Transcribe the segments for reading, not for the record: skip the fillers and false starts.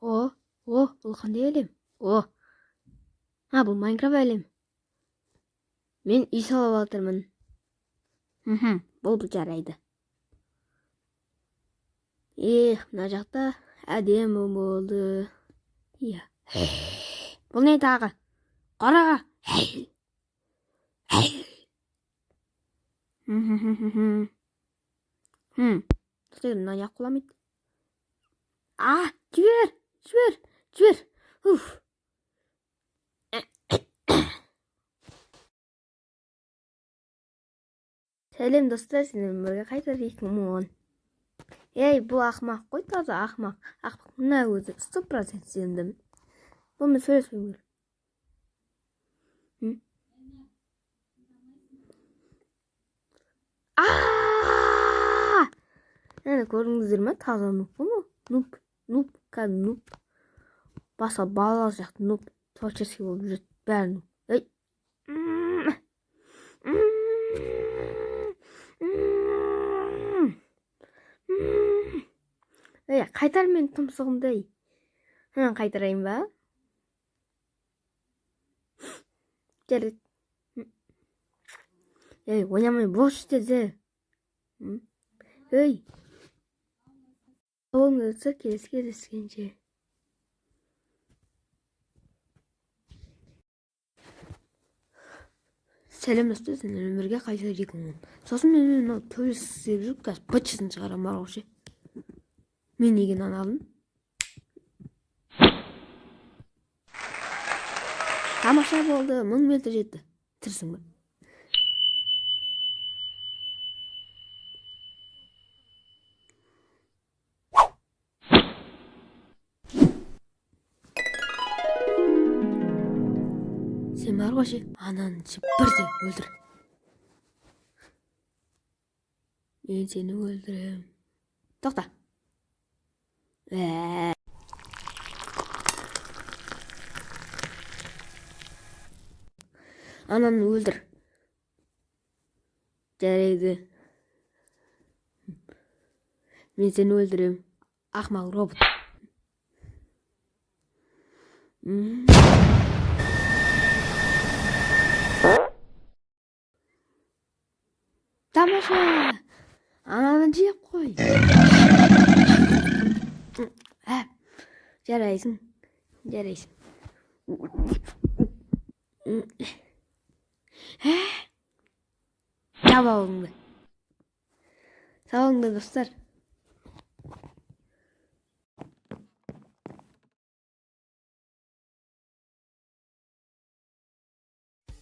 Бұл қандай әлем? Бұл Майнкрафт әлем. Мен үй салып жатырмын. Бұл жарайды. Мына жақта әдемі болды. Иә. Бұл не тағы? Қараға. Мына аяқ құламайды. Жібер. Сәлем достар, сіздермен бірге қайта 2010. Бұл ақмақ қой, таза ақмақ. Ақмақ мына өзі 100% сендім. Бұл мен сөйлеспеймін. Көрдіңіздер ме? Таза нуп бұл му? Нуп. Баса балалар сияқты нуп. Творческий болып жүреді. Бәрі нуп. Қайтар мен тұмсығымды. Қайтарайын ба? Жарайды. Ойнамай бош деді. Олыңызды келескенше. Сәлем достар, сіздермен бірге қайта 2010. Сосын мен тәуелсіз жүріп қазір бытшысын шығарам барғанша. Мен деген аналым. Тамаша болды, 1000 метр жетті. Тірсің ба? Сен бар ғой, ананы бірден өлдір. Мен сені өлдірем. Тоқта. Ананы өлдір. Жарайды. Мен сені өлдірем. Ақмақ робот. Тамаша! Ананы жеп қой. Жарайсың. Жап ауыңды. Сауыңды достар.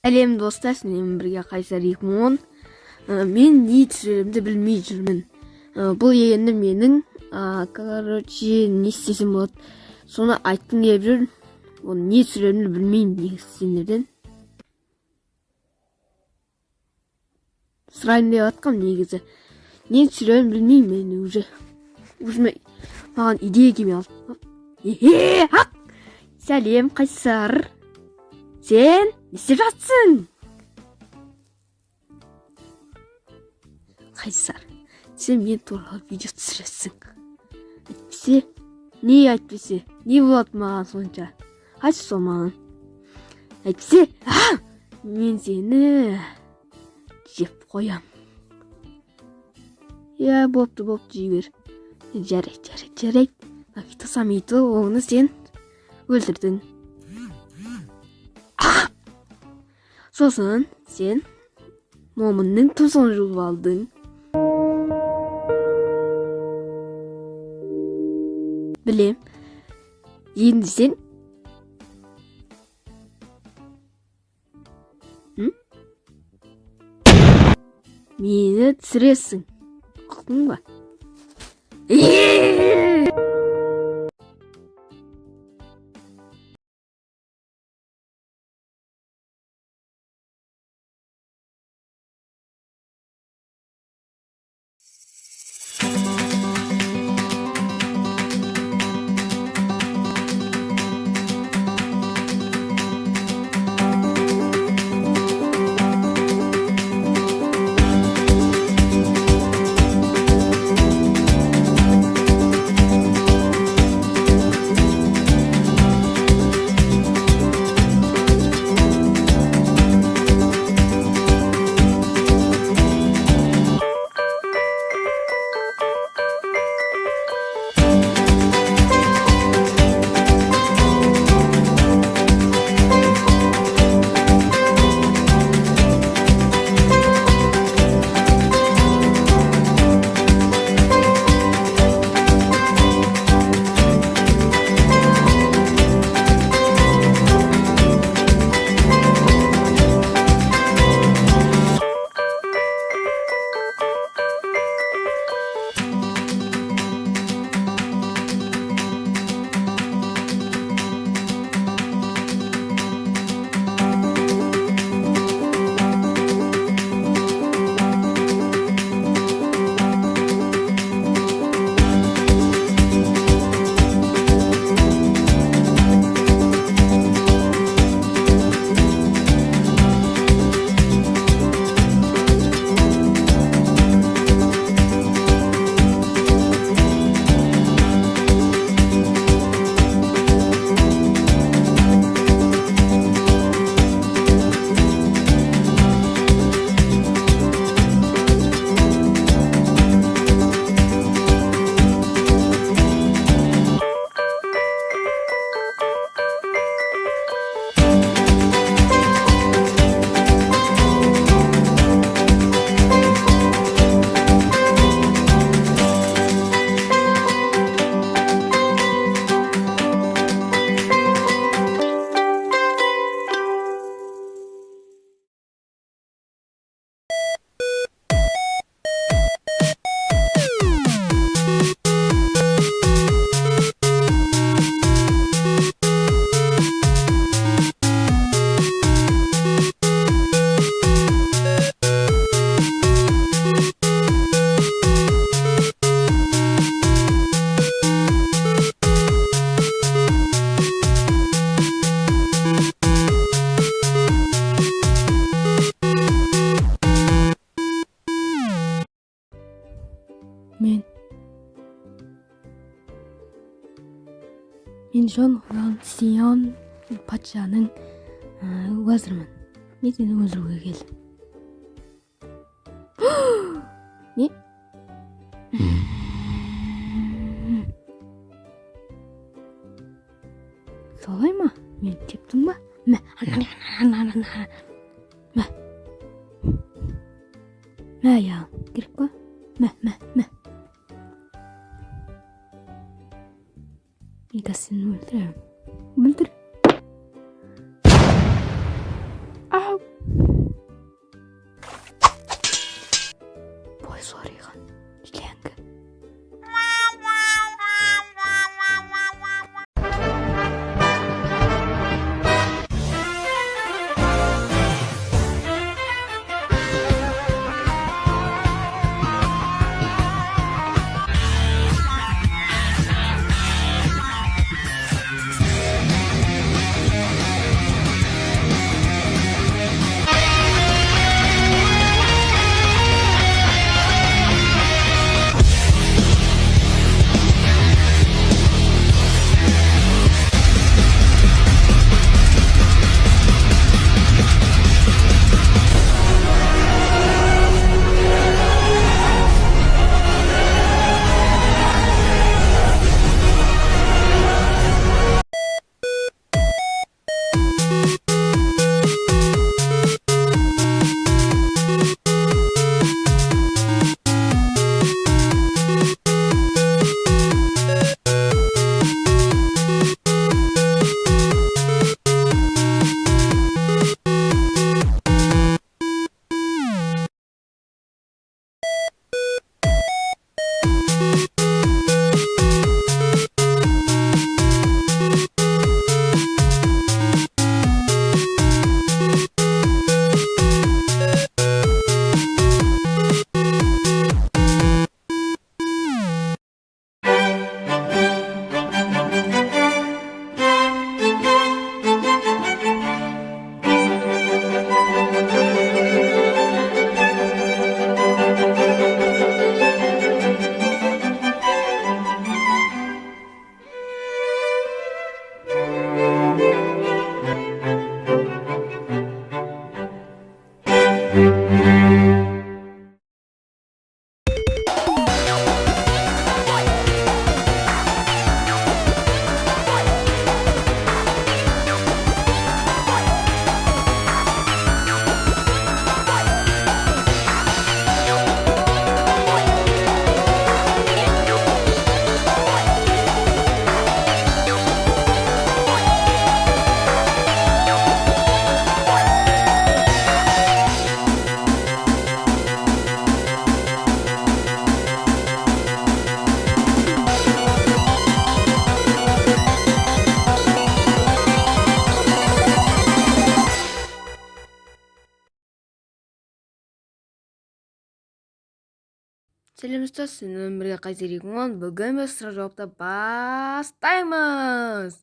Әлем достар, сіздермен бірге Қайсар 2010. Мен не түсіремді білмей жүрмін. Бұл егенді менің, не істесем болады. Соны айттың келіп жүр. Оны не түсіремді білмеймін сендерден. Сұрайын деп атқам негізі. Не түсіремді білмеймін мен уже. Маған идея келмей алды. Сәлем Қайсар. Сен не істеп жатсың? Қайсар, сен мен туралы видео түсіресің. Әйтпесе, не болады маған сонша? Айтшы сол маған. Әйтпесе, мен сені жеп қоям. Бопты жібер. Жарайды. Акито Самито, оны сен өлтірдің. Сосын сен момынның тұмсығын жұлып алдың. Білем. Енді сен мені түсіресің. Ұқтың ба? Мен Жон Сион патшаның уәзірімін. Мен сені өлтіруге келдім. Не? Солай ма? Мен тептің ба? Мә. Мә, аяғым. Керек па? Мә. Мен қазір сені өлтіремін. Өлтір. Ау. Бой сориған. Ленгі. Сәлеметсіз, сізбен бірге Қайсар 2010. Бүгін біз сұрақ жауапты бастаймыз.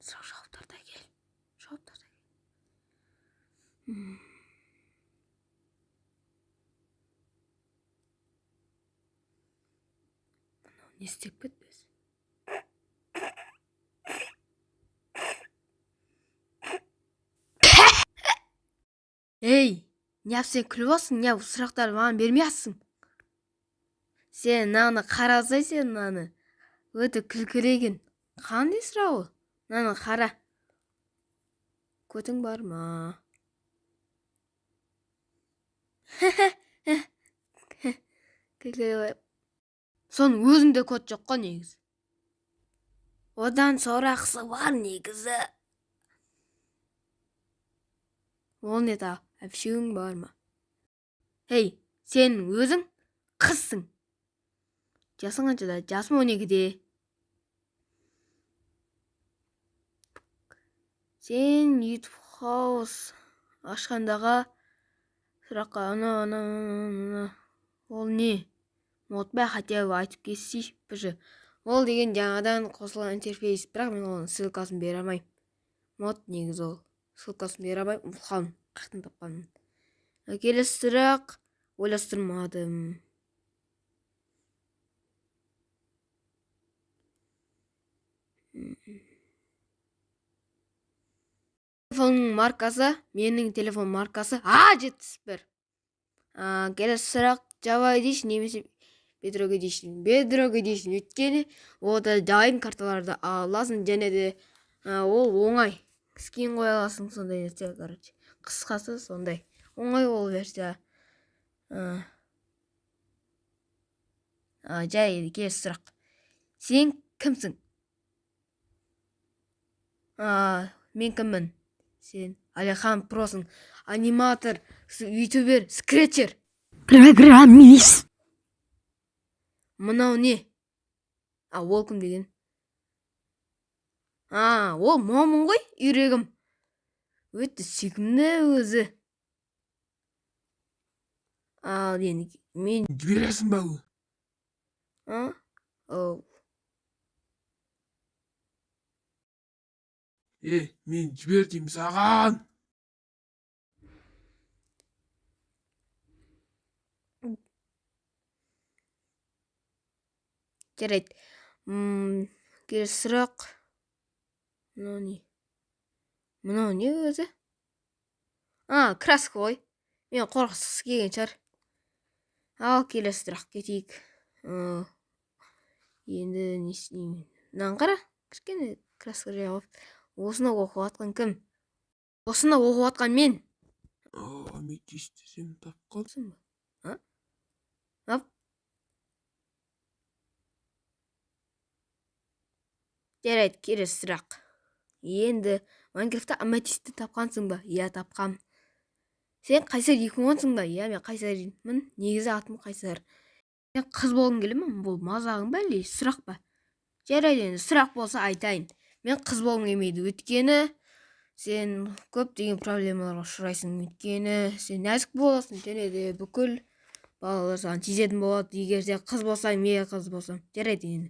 Сұрақ жауаптарда кел. Не істеп кетпіз? Ей, не сен күліп алсың, не сұрақтарды маған бермей атсың? Сен наны қарасай, сен наны. Өте күлкілеген. Қандай сұрақ ол? Наны қара. Көтің бар ма? Соның өзінде кот жоқ қой негізі. Одан сорақысы бар негізі. Ол не та, әпшеуің бар ма? Ей, сен өзің қызсың. Жасың қаншада? Жасым 12-де. Сен YouTube House ашқандағы сұраққа ол не? Ұмытпай хотя бы айтып кетсейші. Ол деген жаңадан қосылған интерфейс, бірақ мен оның ссылкасын бере алмаймын. Мод негізі ол. Ссылкасын бере алмаймын. Ұлқан қақтың тапқанмын. Келесі сұрақ ойластырмадым. Телефонның маркасы, менің телефон маркасы A71. Келесі сұрақ Java Edition немесе Bedrock Edition. Bedrock Edition өткені ода дайын карталарды аласың, және де ол оңай. Скин қоя аласың, сондай нәрсе, короче. Қысқасы сондай. Оңай ол версия. Жарайды, келесі сұрақ. Сен кімсің? Мен кіммін? Сен Алихан Просың, аниматор, ютубер, скретчер. Программист. Мынау не? Ол кім деген? Ол момын ғой, үйрегім. Өтті сүйкімді өзі. Мен Жібересің ба? Мен жібер деймін саған. жарайды. Келесі сұрақ. Мынау не өзі? Краска ғой. Мен қорқысыз келген шығар. Ал келесі сұрақ кетейік. Енді не істеймін? Мынаны қара, кішкене краска жағып. Осыны оқып атқан кім? Осыны оқып атқан мен. Аметист сен тапқансың ба? Жарайды, келесі сұрақ. Енді Майнкрафтта аметистті тапқансың ба? Иә, тапқам. Сен Қайсар 2010-сың ба? Иә, мен Қайсармын. Негізі атым Қайсар. Сен қыз болғың келе ме? Бұл мазағың ба әлде сұрақ па? Жарайды, енді сұрақ болса айтайын. Мен қыз болғым келмейді, өйткені сен көптеген проблемаларға ұшырайсың. Өйткені сен нәзік боласың, және де бүкіл балалар саған тиісетін болады. Егер сен қыз болсаң, мен қыз болсам. Жарайды, енді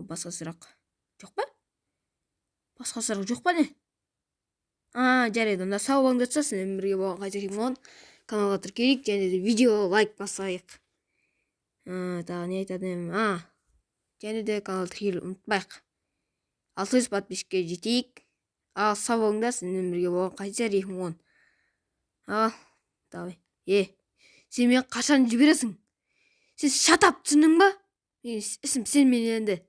басқа сұрақ жоқ па? Басқа сұрақ жоқ па не? Жарайды, онда сау болыңдар, сіздермен бірге болған Қайсар 2010. Каналға тіркелейік, және де видео лайк басайық. Тағы не айтадым? Және де каналға тіркелуді ұмытпайық. 600 подписчикке жетейік. Сау болыңдар, сіздермен бірге болған Қайсар 2010. Давай. Сен мен қашан жібересің? Сен шатап, түсіндің ба? Ісім сен мен енді.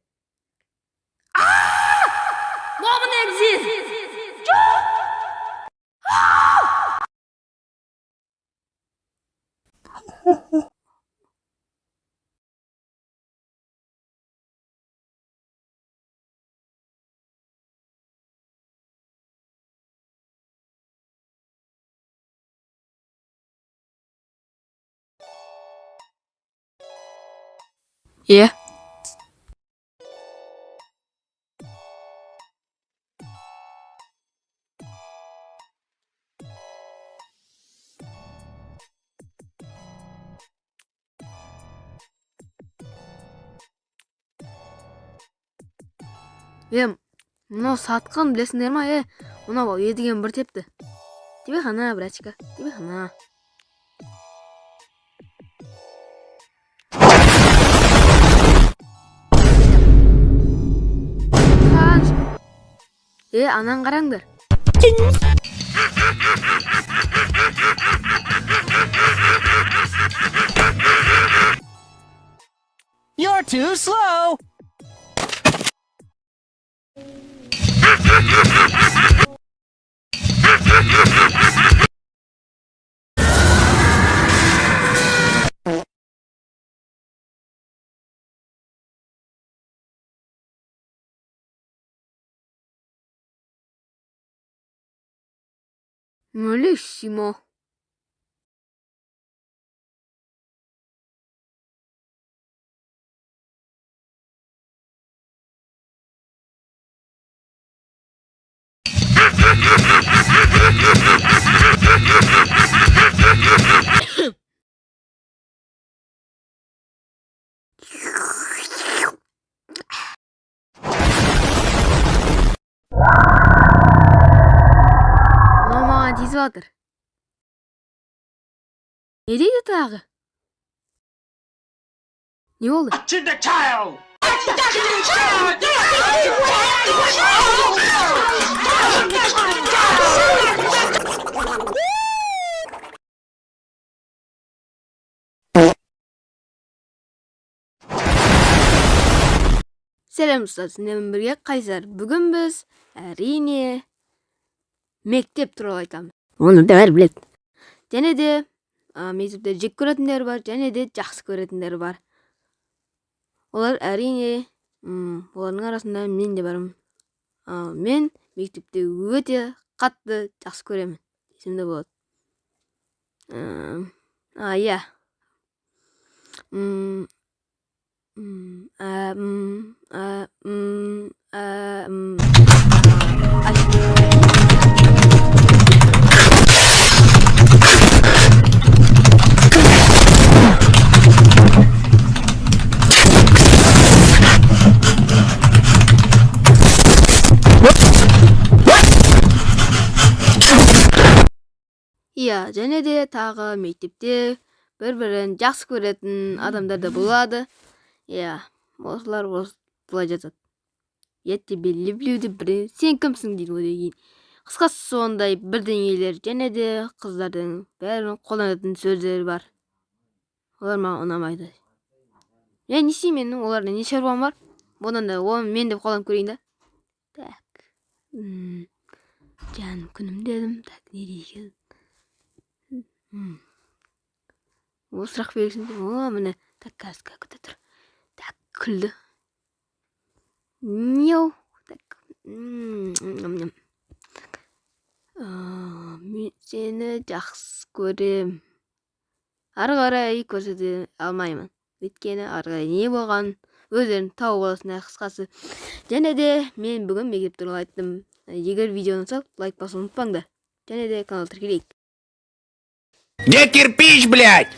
Момын экзист! Мынау сатқын білесіңдер ма? Мынау едіген бір тепті. Тебе хана, братчика, тебе хана. Анан қараңдар. You're too slow. Malissimo. Mama, die is water. Не дейді тағы? Не болды? Сәлем достар, сіздермен бірге Қайсар. Бүгін біз әрине мектеп туралы айтамыз. Оны бәрі біледі. Және де мектепте жек көретіндер бар, және де жақсы көретіндер бар. Олар әрине, олардың арасында мен де бармын. Мен мектепте өте қатты жақсы көремін. Есімде болады. Иә. Иә, және де тағы мектепте бір-бірін жақсы көретін адамдар да болады. Иә, осылар былай жазады. Я тебе люблю деп бірден, сен кімсің дейді одан кейін. Қысқасы сондай бірдеңелер, және де қыздардың бәрін қолданатын сөздері бар. Олар маған ұнамайды. Не істеймін менің оларда не шаруам бар? Бұдан да оны мен деп қолданып көрейін да. Так. Жаным күнім дедім. Так, не дейін? Ол сұрақ бересің де. Міне. Так, қазір күтті тұр. Так, күлді. Мяу. Так. Мен сені жақсы көрем. Ары қарай көрсете алмаймын. Өйткені ары қарай не болған өздерін тауып аласыңдар қысқасы. Және де мен бүгін мектеп туралы айттым. Егер видеоны ұнаса, лайк басуды ұмытпаңдар. Және де канал тіркелейік. Где кирпич, блядь?